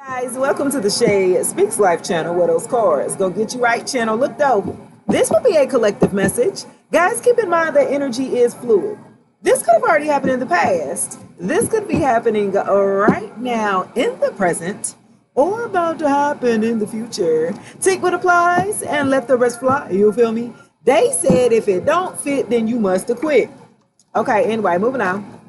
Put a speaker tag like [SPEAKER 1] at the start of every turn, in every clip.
[SPEAKER 1] Guys, welcome to the Shay Speaks Life channel where those cards go get you right channel. Look though, this will be a collective message. Guys, keep in mind that energy is fluid. This could have already happened in the past. This could be happening right now in the present or about to happen in the future. Take what applies and let the rest fly. You feel me? They said if it don't fit, then you must have quit. Okay, anyway, moving on.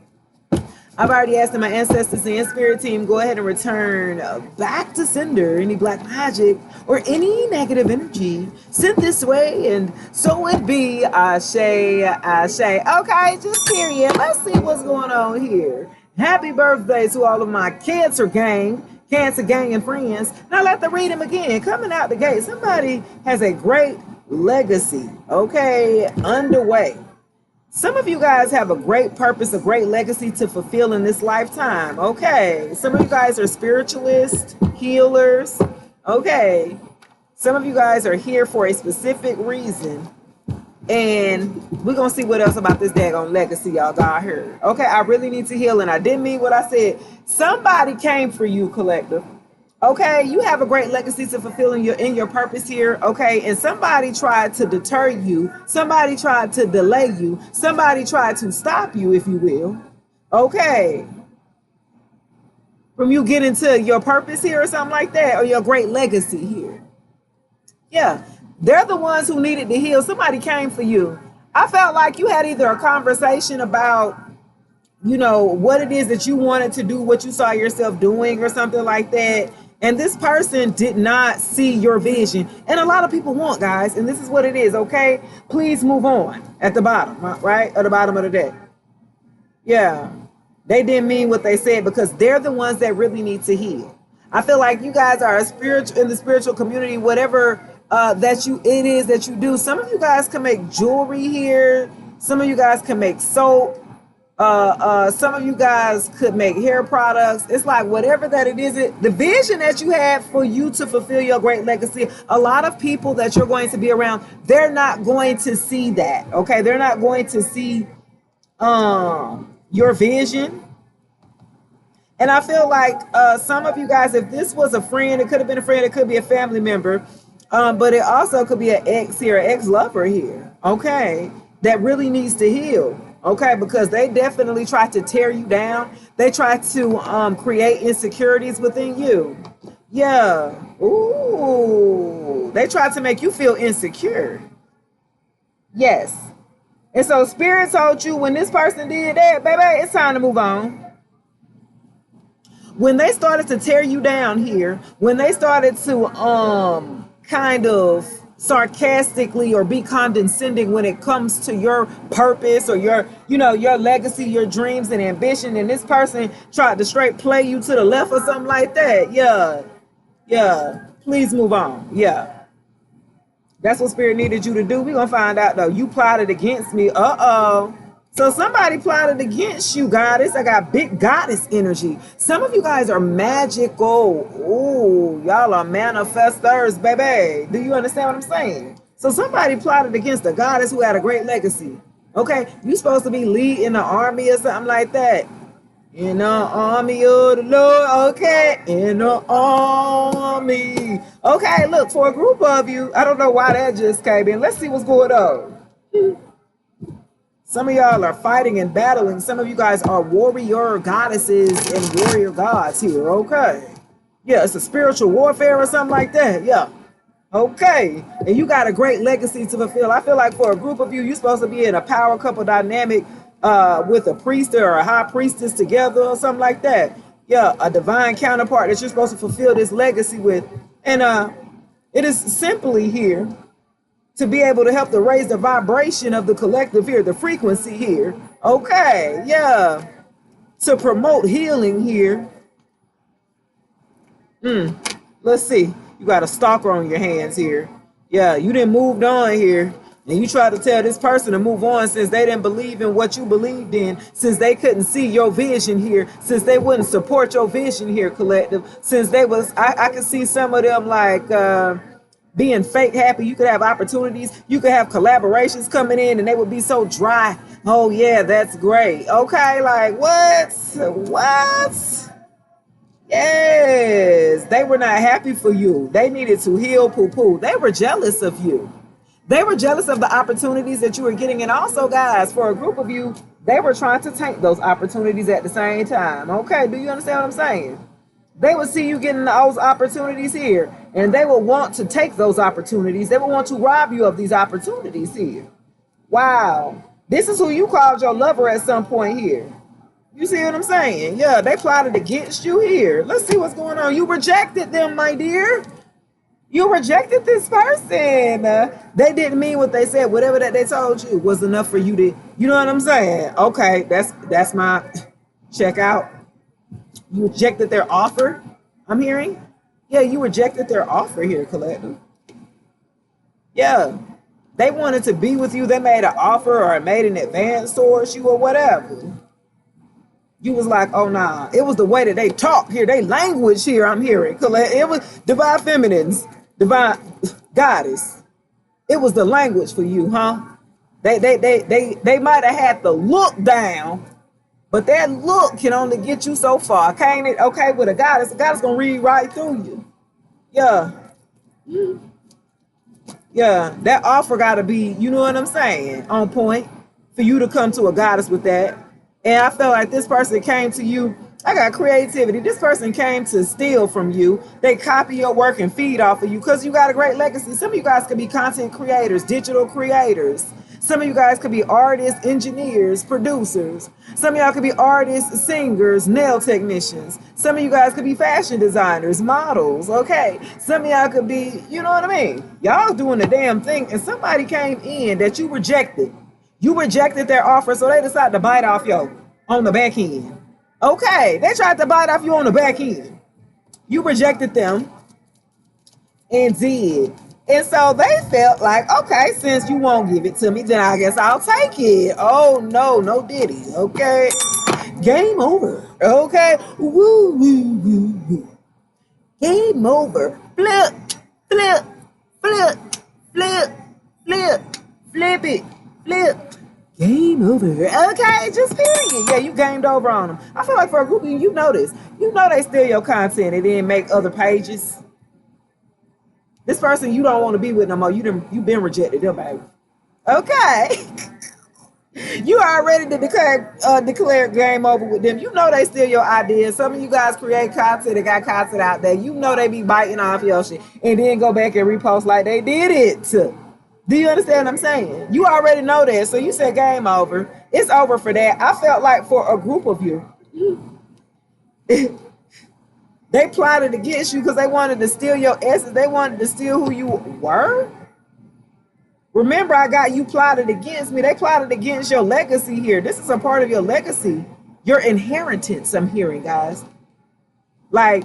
[SPEAKER 1] I've already asked my ancestors and spirit team, go ahead and return back to sender any black magic or any negative energy sent this way, and so it be. Ashe, Ashe. Okay, just period. Let's see what's going on here. Happy birthday to all of my Cancer gang and friends. Now let the read them again. Coming out the gate, somebody has a great legacy, okay, underway. Some of you guys have a great purpose, a great legacy to fulfill in this lifetime. Okay. Some of you guys are spiritualists, healers. Okay. Some of you guys are here for a specific reason. And we're going to see what else about this daggone legacy y'all got here. Okay. I really need to heal. And I didn't mean what I said. Somebody came for you, collective. Okay, you have a great legacy to fulfill in your purpose here. Okay, and somebody tried to deter you. Somebody tried to delay you. Somebody tried to stop you, if you will. Okay, from you getting to your purpose here or something like that, or your great legacy here. Yeah, they're the ones who needed to heal. Somebody came for you. I felt like you had either a conversation about, you know, what it is that you wanted to do, what you saw yourself doing or something like that. And this person did not see your vision. And a lot of people want, guys, and this is what it is, okay? Please move on at the bottom, right? At the bottom of the deck. Yeah. They didn't mean what they said because they're the ones that really need to heal. I feel like you guys are a spiritual in the spiritual community, whatever it is that you do. Some of you guys can make jewelry here. Some of you guys can make soap. Some of you guys could make hair products. It's like whatever that it is, the vision that you have for you to fulfill your great legacy, a lot of people that you're going to be around, they're not going to see that. Okay, they're not going to see your vision. And I feel like some of you guys, if this was a friend, it could have been a friend, it could be a family member, but it also could be an ex here, an ex-lover here, okay, that really needs to heal. Okay, because they definitely tried to tear you down. They tried to create insecurities within you. Yeah. Ooh. They tried to make you feel insecure. Yes. And so Spirit told you when this person did that, baby, it's time to move on. When they started to tear you down here, when they started to kind of sarcastically or be condescending when it comes to your purpose or your legacy, your dreams and ambition, and this person tried to straight play you to the left or something like that, yeah, please move on. Yeah, that's what Spirit needed you to do. We're gonna find out though. You plotted against me. So somebody plotted against you, goddess. I got big goddess energy. Some of you guys are magical. Ooh, y'all are manifestors, baby. Do you understand what I'm saying? So somebody plotted against a goddess who had a great legacy. Okay, you supposed to be leading the army or something like that. In the army of the Lord, okay, in the army. Okay, look, for a group of you, I don't know why that just came in. Let's see what's going on. Some of y'all are fighting and battling. Some of you guys are warrior goddesses and warrior gods here, okay? Yeah, it's a spiritual warfare or something like that, yeah. Okay, and you got a great legacy to fulfill. I feel like for a group of you, you're supposed to be in a power couple dynamic with a priest or a high priestess together or something like that. Yeah, a divine counterpart that you're supposed to fulfill this legacy with. And it is simply here to be able to help to raise the vibration of the collective here, the frequency here. Okay, yeah. To promote healing here. Let's see. You got a stalker on your hands here. Yeah, you didn't moved on here. And you try to tell this person to move on since they didn't believe in what you believed in, since they couldn't see your vision here, since they wouldn't support your vision here, collective, since they was, I could see some of them like, being fake happy. You could have opportunities. You could have collaborations coming in and they would be so dry. Oh yeah, that's great. Okay, like what? Yes, jealous. They were not happy for you. They needed to heal, poo-poo. They were jealous of you. They were jealous of the opportunities that you were getting. And also, guys, for a group of you, they were trying to take those opportunities at the same time. Okay, do you understand what I'm saying? They would see you getting those opportunities here, and they will want to take those opportunities. They will want to rob you of these opportunities here. Wow. This is who you called your lover at some point here. You see what I'm saying? Yeah, they plotted against you here. Let's see what's going on. You rejected them, my dear. You rejected this person. They didn't mean what they said. Whatever that they told you was enough for you to, you know what I'm saying? Okay, that's my check out. You rejected their offer, I'm hearing. Yeah, you rejected their offer here, Collective. Yeah, they wanted to be with you. They made an offer or made an advance towards you or whatever. You was like, oh, nah. It was the way that they talk here. They language here, I'm hearing. It was divine feminines, divine goddess. It was the language for you, huh? They might have had the look down, but that look can only get you so far, can't it? Okay, with a goddess gonna read right through you. Yeah. Yeah, that offer gotta be, you know what I'm saying, on point for you to come to a goddess with that. And I felt like this person came to you. I got creativity. This person came to steal from you. They copy your work and feed off of you because you got a great legacy. Some of you guys could be content creators, digital creators. Some of you guys could be artists, engineers, producers. Some of y'all could be artists, singers, nail technicians. Some of you guys could be fashion designers, models, okay? Some of y'all could be, you know what I mean? Y'all doing the damn thing, and somebody came in that you rejected. You rejected their offer, so they decided to bite off you on the back end. Okay, they tried to bite off you on the back end. You rejected them and did. And so they felt like, okay, since you won't give it to me, then I guess I'll take it. Oh, no, no diddy, okay? Game over, okay? Woo, woo, woo, woo. Game over. Flip, flip, flip, flip, flip, flip it, flip. Game over. Okay, just period. Yeah, you gamed over on them. I feel like for a group of you, you know this. You know they steal your content and then make other pages. This person you don't want to be with no more. You've been rejected, them baby. Okay. You are ready to declare game over with them. You know they steal your ideas. Some of you guys create content and got content out there. You know they be biting off your shit and then go back and repost like they did it. Do you understand what I'm saying? You already know that. So you said game over. It's over for that. I felt like for a group of you, they plotted against you because they wanted to steal your essence. They wanted to steal who you were. Remember, I got you plotted against me. They plotted against your legacy here. This is a part of your legacy, your inheritance, I'm hearing, guys. Like,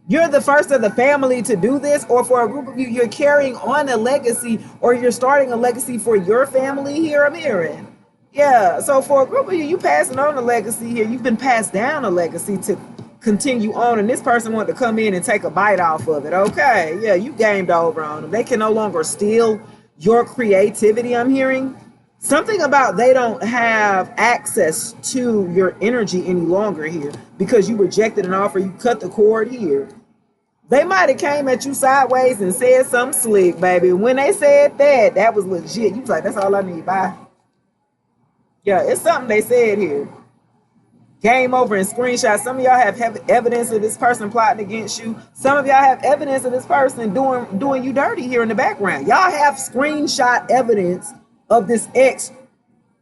[SPEAKER 1] you're the first of the family to do this, or for a group of you, you're carrying on a legacy, or you're starting a legacy for your family here, I'm hearing. Yeah, so for a group of you, you passing on a legacy here. You've been passed down a legacy to continue on, and this person wanted to come in and take a bite off of it. Okay, yeah, you gamed over on them. They can no longer steal your creativity, I'm hearing. Something about they don't have access to your energy any longer here because you rejected an offer, you cut the cord here. They might have came at you sideways and said something slick, baby. When they said that, that was legit. You was like, that's all I need, bye. Yeah, it's something they said here. Game over and screenshot. Some of y'all have evidence of this person plotting against you. Some of y'all have evidence of this person doing you dirty here in the background. Y'all have screenshot evidence of this ex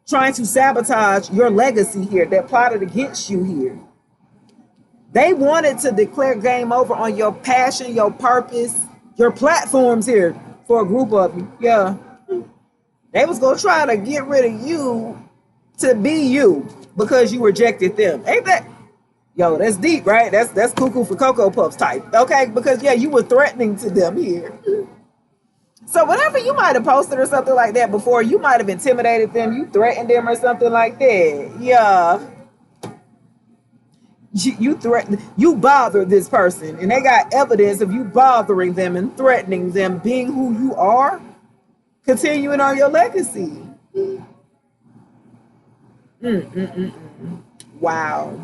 [SPEAKER 1] trying to sabotage your legacy here, that plotted against you here. They wanted to declare game over on your passion, your purpose, your platforms here for a group of you. Yeah. They was going to try to get rid of you to be you because you rejected them. Ain't that? Yo, that's deep, right? That's cuckoo for Cocoa Puffs type. Okay, because yeah, you were threatening to them here. So whatever you might have posted or something like that before, you might have intimidated them, you threatened them or something like that. Yeah. You bothered this person, and they got evidence of you bothering them and threatening them, being who you are, continuing on your legacy. Wow.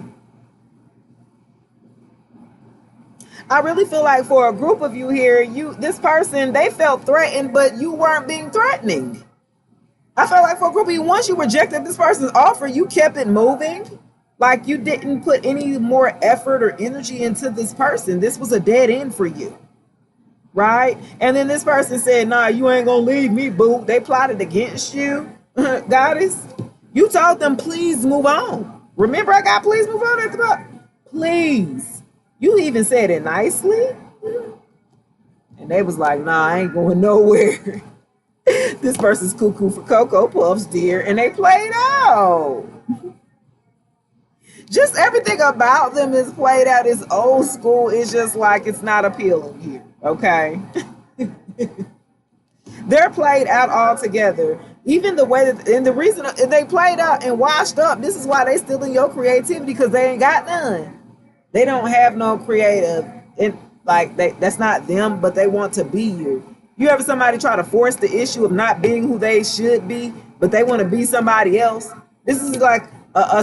[SPEAKER 1] I really feel like for a group of you here, this person, they felt threatened, but you weren't being threatening. I felt like for a group of you, once you rejected this person's offer, you kept it moving. Like you didn't put any more effort or energy into this person. This was a dead end for you. Right? And then this person said, nah, you ain't gonna leave me, boo. They plotted against you. Goddess, you told them, please move on. Remember, I got please move on at the top. Please. You even said it nicely. And they was like, nah, I ain't going nowhere. This person's cuckoo for Cocoa Puffs, dear. And they played out. Just everything about them is played out. It's old school. It's just like it's not appealing here. Okay. They're played out all together. Even the way that, and the reason they played out and washed up, this is why they still in your creativity, because they ain't got none. They don't have no creative, and like that's not them, but they want to be you. You ever somebody try to force the issue of not being who they should be, but they want to be somebody else? This is like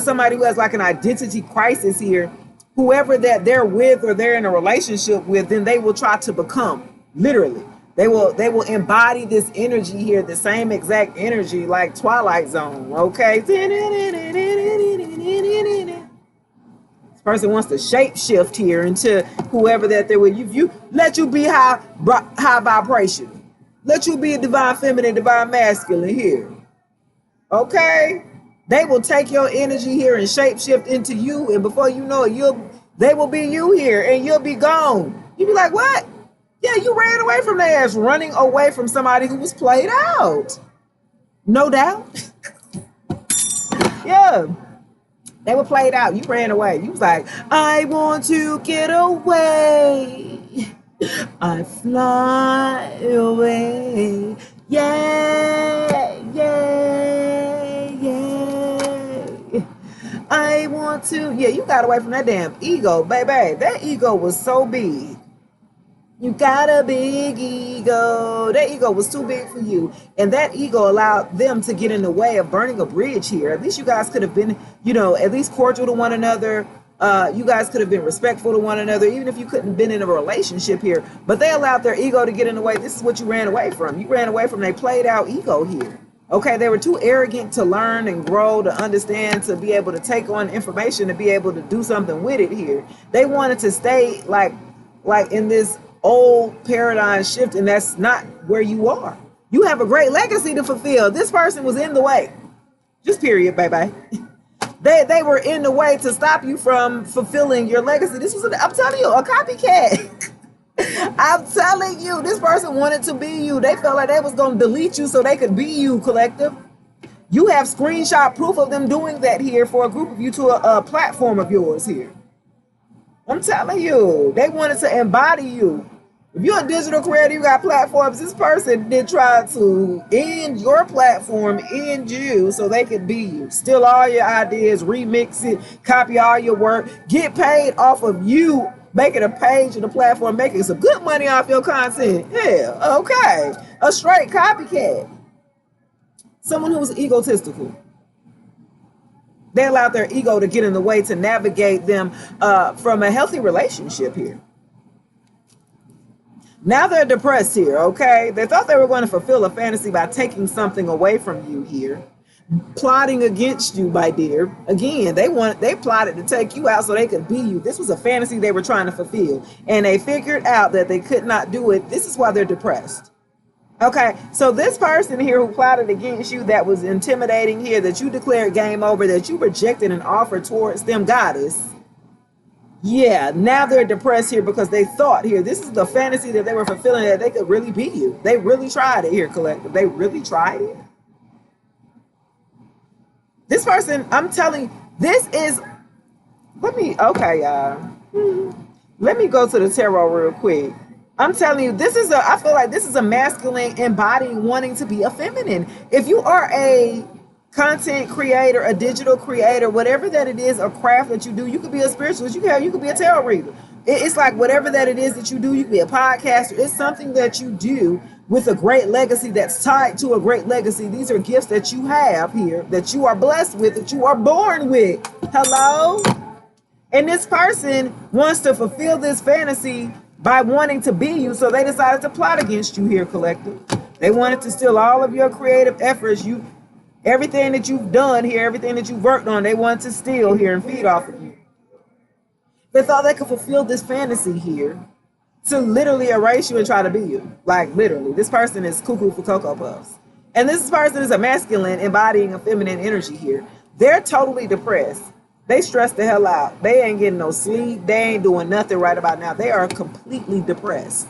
[SPEAKER 1] somebody who has like an identity crisis here. Whoever that they're with or they're in a relationship with, then they will try to become, literally. They will embody this energy here, the same exact energy like Twilight Zone, okay? This person wants to shape shift here into whoever that they're with. You let you be high vibration. Let you be a divine feminine, divine masculine here. Okay? They will take your energy here and shape shift into you, and before you know it, they will be you here, and you'll be gone. You'll be like, what? Yeah, you ran away from their ass, running away from somebody who was played out. No doubt. Yeah. They were played out. You ran away. You was like, I want to get away. I fly away. Yeah, yeah, yeah. I want to. Yeah, you got away from that damn ego, baby. That ego was so big. You got a big ego. That ego was too big for you. And that ego allowed them to get in the way of burning a bridge here. At least you guys could have been, at least cordial to one another. You guys could have been respectful to one another, even if you couldn't have been in a relationship here. But they allowed their ego to get in the way. This is what you ran away from. You ran away from they played out ego here. Okay, they were too arrogant to learn and grow, to understand, to be able to take on information, to be able to do something with it here. They wanted to stay like in this old paradigm shift, and that's not where you are. You have a great legacy to fulfill. This person was in the way. Just period, bye-bye. They were in the way to stop you from fulfilling your legacy. This was, I'm telling you, a copycat. I'm telling you, this person wanted to be you. They felt like they was going to delete you so they could be you, collective. You have screenshot proof of them doing that here for a group of you to a platform of yours here. I'm telling you, they wanted to embody you. If you're a digital creator, you got platforms. This person did try to end your platform, end you, so they could be you. Steal all your ideas, remix it, copy all your work, get paid off of you, making a page of the platform, making some good money off your content. Yeah, okay. A straight copycat. Someone who's egotistical. They allowed their ego to get in the way to navigate them from a healthy relationship here. Now they're depressed here, okay? They thought they were going to fulfill a fantasy by taking something away from you here. Plotting against you, my dear. Again, they plotted to take you out so they could be you. This was a fantasy they were trying to fulfill. And they figured out that they could not do it. This is why they're depressed. Okay, so this person here who plotted against you, that was intimidating here, that you declared game over, that you rejected an offer towards them, goddess. Yeah, now they're depressed here because they thought here, this is the fantasy that they were fulfilling, that they could really be you. They really tried it here, collective. They really tried it. This person, I'm telling you, this is, okay, y'all. Let me go to the tarot real quick. I'm telling you, I feel like this is a masculine embodying wanting to be a feminine. If you are a content creator, a digital creator, whatever that it is, a craft that you do, you could be a spiritualist, you could be a tarot reader. It's like whatever that it is that you do, you could be a podcaster. It's something that you do with a great legacy that's tied to a great legacy. These are gifts that you have here, that you are blessed with, that you are born with. Hello? And this person wants to fulfill this fantasy by wanting to be you, so they decided to plot against you here, collective. They wanted to steal all of your creative efforts, everything that you've done here, everything that you've worked on, they wanted to steal here and feed off of you. They thought they could fulfill this fantasy here to literally erase you and try to be you. Like, literally. This person is cuckoo for Cocoa Puffs. And this person is a masculine embodying a feminine energy here. They're totally depressed. They stress the hell out. They ain't getting no sleep. They ain't doing nothing right about now. They are completely depressed.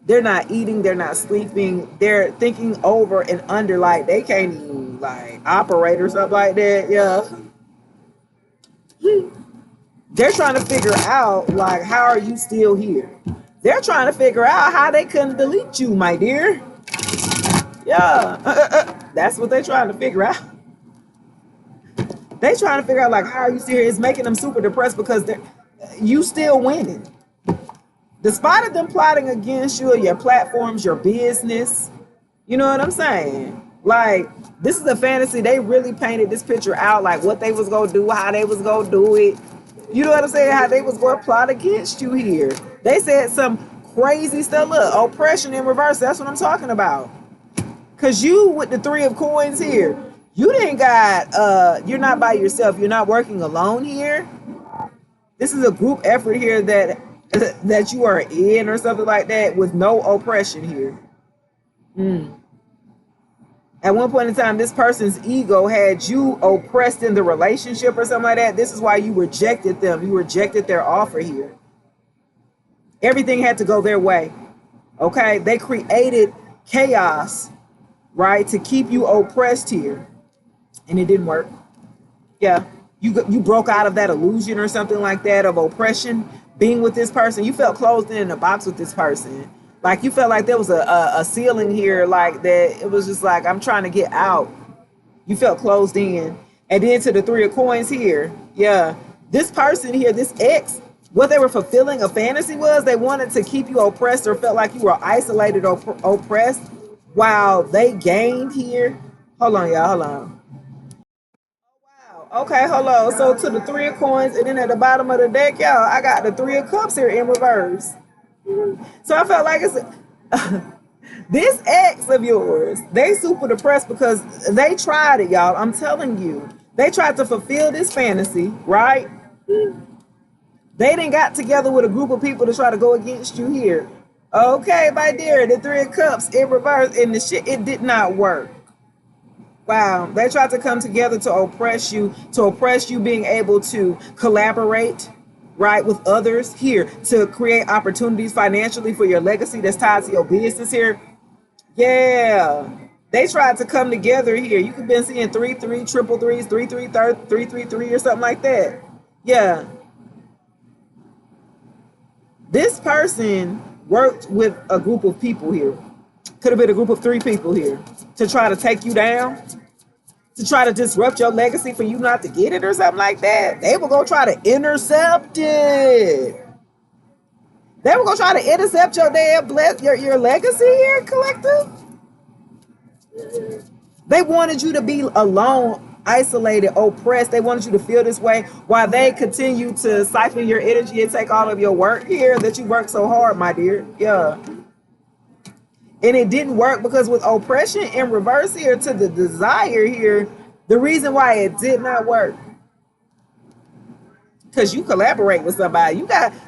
[SPEAKER 1] They're not eating. They're not sleeping. They're thinking over and under, like they can't even like operate or something like that. Yeah. They're trying to figure out, like, how are you still here? They're trying to figure out how they couldn't delete you, my dear. Yeah. That's what they're trying to figure out. They trying to figure out, like, how are you still here? It's making them super depressed because you still winning. Despite of them plotting against you, your platforms, your business, you know what I'm saying? Like, this is a fantasy. They really painted this picture out, like what they was going to do, how they was going to do it. You know what I'm saying? How they was going to plot against you here. They said some crazy stuff. Look, oppression in reverse. That's what I'm talking about. Because you, with the 3 of coins here, you didn't got, you're not by yourself. You're not working alone here. This is a group effort here that you are in or something like that with no oppression here. At one point in time, this person's ego had you oppressed in the relationship or something like that. This is why you rejected them. You rejected their offer here. Everything had to go their way. Okay? They created chaos, right, to keep you oppressed here. And it didn't work. Yeah. You broke out of that illusion or something like that of oppression, being with this person. You felt closed in a box with this person. Like, you felt like there was a ceiling here, like that. It was just like, I'm trying to get out. You felt closed in. And then to the 3 of coins here. Yeah. This person here, this ex, what they were fulfilling a fantasy was they wanted to keep you oppressed or felt like you were isolated or oppressed while they gained here. Hold on, y'all. Hold on. Wow. Okay, hold on. So to the 3 of coins, and then at the bottom of the deck, y'all, I got the 3 of cups here in reverse. So I felt like it's this ex of yours, they super depressed because they tried it, y'all. I'm telling you. They tried to fulfill this fantasy, right? They didn't got together with a group of people to try to go against you here. Okay, my dear, the 3 of cups in reverse, and the shit, it did not work. Wow, they tried to come together to oppress you being able to collaborate, right, with others here, to create opportunities financially for your legacy that's tied to your business here. Yeah, they tried to come together here. You could been seeing 3 3 triple threes, 3 3 3 3 3 or something like that. Yeah, this person worked with a group of people here. Could have been a group of 3 people here to try to take you down, to try to disrupt your legacy for you not to get it or something like that. They were going to try to intercept it. They were going to try to intercept your damn your legacy here, collective. They wanted you to be alone, isolated, oppressed. They wanted you to feel this way while they continue to siphon your energy and take all of your work here that you work so hard, my dear. Yeah. And it didn't work because with oppression in reverse here to the desire here, the reason why it did not work, because you collaborate with somebody.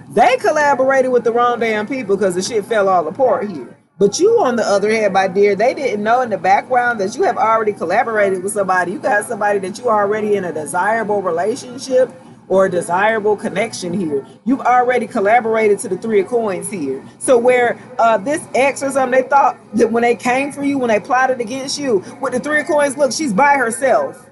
[SPEAKER 1] They collaborated with the wrong damn people because the shit fell all apart here. But you, on the other hand, my dear, they didn't know in the background that you have already collaborated with somebody. You got somebody that you are already in a desirable relationship or a desirable connection here. You've already collaborated to the 3 of coins here. So where this ex or something, they thought that when they came for you, when they plotted against you, with the 3 of coins, look, she's by herself.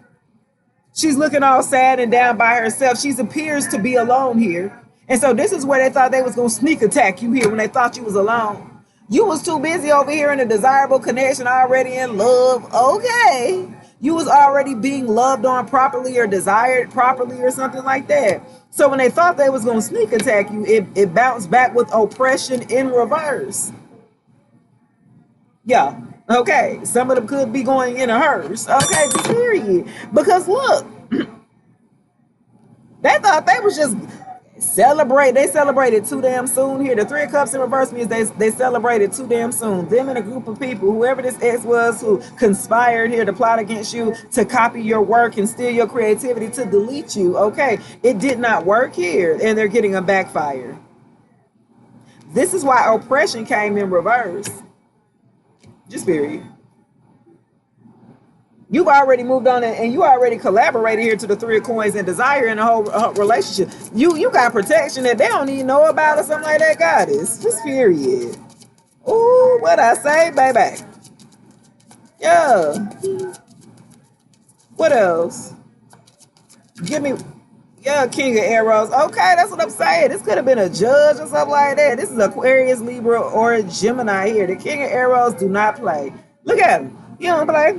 [SPEAKER 1] She's looking all sad and down by herself. She appears to be alone here. And so this is where they thought they was going to sneak attack you here when they thought you was alone. You was too busy over here in a desirable connection, already in love. Okay. You was already being loved on properly or desired properly or something like that. So when they thought they was going to sneak attack you, it bounced back with oppression in reverse. Yeah. Okay. Some of them could be going in a hearse. Okay. Just period. Because look, They thought they was just celebrate. They celebrated too damn soon here. The Three of Cups in reverse means they celebrated too damn soon. Them and a group of people, whoever this ex was who conspired here to plot against you, to copy your work and steal your creativity, to delete you. Okay, it did not work here, and they're getting a backfire. This is why oppression came in reverse. Just period. You've already moved on and you already collaborated here to the Three of Coins and desire in a whole relationship. You got protection that they don't even know about or something like that, goddess. Just period. Ooh, what I say, baby? Yeah. What else? Give me, yeah, King of Arrows. Okay, that's what I'm saying. This could have been a judge or something like that. This is Aquarius, Libra, or Gemini here. The King of Arrows do not play. Look at him. You don't play.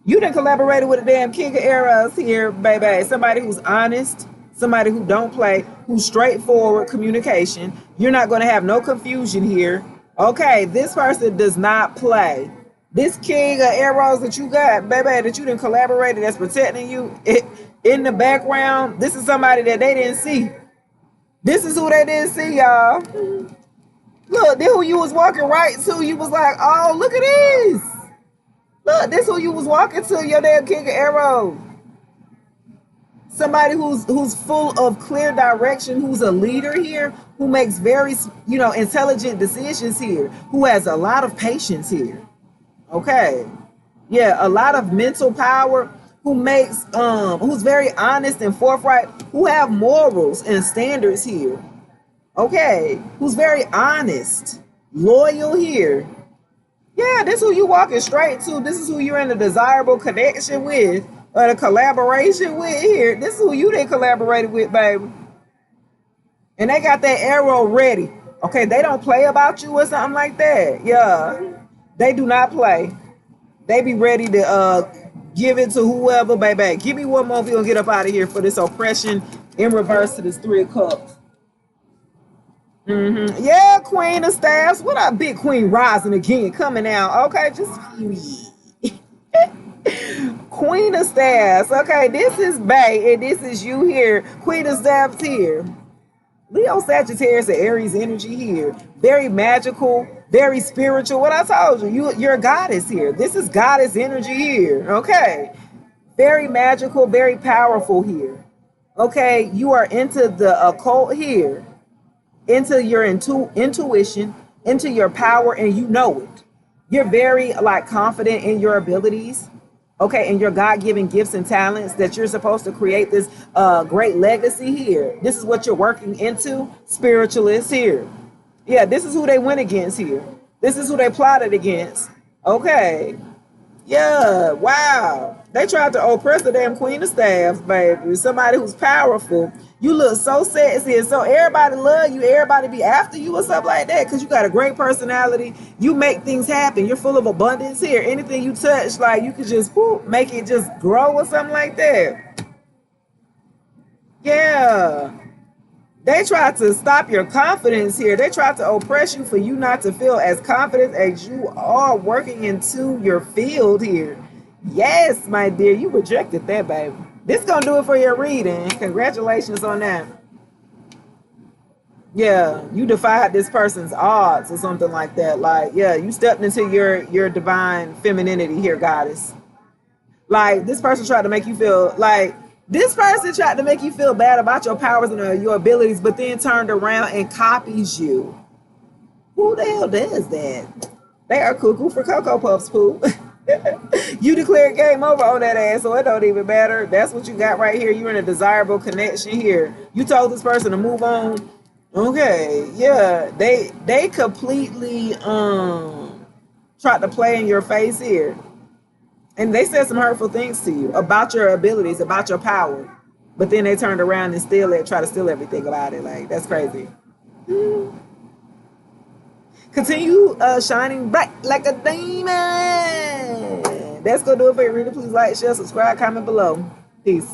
[SPEAKER 1] You done collaborated with a damn King of Arrows here, baby. Somebody who's honest, somebody who don't play, who's straightforward communication. You're not going to have no confusion here. Okay, this person does not play. This King of Arrows that you got, baby, that you done collaborated, that's protecting you in the background, this is somebody that they didn't see. This is who they didn't see, y'all. Look, this who you was walking right to. You was like, oh, look at this. Look, this who you was walking to, your damn King of Arrows. Somebody who's full of clear direction, who's a leader here, who makes very, intelligent decisions here, who has a lot of patience here. Okay. Yeah, a lot of mental power, who's very honest and forthright, who have morals and standards here. Okay. Who's very honest, loyal here. Yeah, this is who you walking straight to. This is who you're in a desirable connection with, or a collaboration with here. This is who you didn't collaborate with, baby. And they got that arrow ready. Okay, they don't play about you or something like that. Yeah, they do not play. They be ready to give it to whoever, baby. Give me one more. We're gonna get up out of here for this oppression in reverse to this Three of Cups. Yeah, Queen of Staffs. What up, Big Queen rising again, coming out. Okay, just Queen of Staffs. Okay, this is Bay, and this is you here. Queen of Staffs here. Leo, Sagittarius, and Aries energy here. Very magical, very spiritual. What I told you, you're a goddess here. This is goddess energy here. Okay, very magical, very powerful here. Okay, you are into the occult here. Into your intuition, into your power, and you know it. You're very confident in your abilities, okay, and your God-given gifts and talents that you're supposed to create this great legacy here. This is what you're working into. Spiritualists here. Yeah, this is who they went against here. This is who they plotted against. Okay. Yeah, wow. They tried to oppress the damn Queen of Staffs, baby. Somebody who's powerful. You look so sexy, and so everybody love you, everybody be after you or something like that, because you got a great personality. You make things happen. You're full of abundance here. Anything you touch, you could just make it just grow or something like that. Yeah. They tried to stop your confidence here. They tried to oppress you for you not to feel as confident as you are working into your field here. Yes, my dear, you rejected that, baby. This gonna do it for your reading. Congratulations on that. Yeah, you defied this person's odds or something like that. Yeah, you stepped into your divine femininity here, goddess. This person tried to make you feel bad about your powers and your abilities, but then turned around and copies you. Who the hell does that? They are cuckoo for Cocoa Puffs, poo. You declared game over on that ass, so it don't even matter. That's what you got right here. You're in a desirable connection here. You told this person to move on. Okay, yeah. They completely tried to play in your face here. And they said some hurtful things to you about your abilities, about your power. But then they turned around and try to steal everything about it. That's crazy. Continue shining bright like a diamond. That's going to do it for your reader. Please like, share, subscribe, comment below. Peace.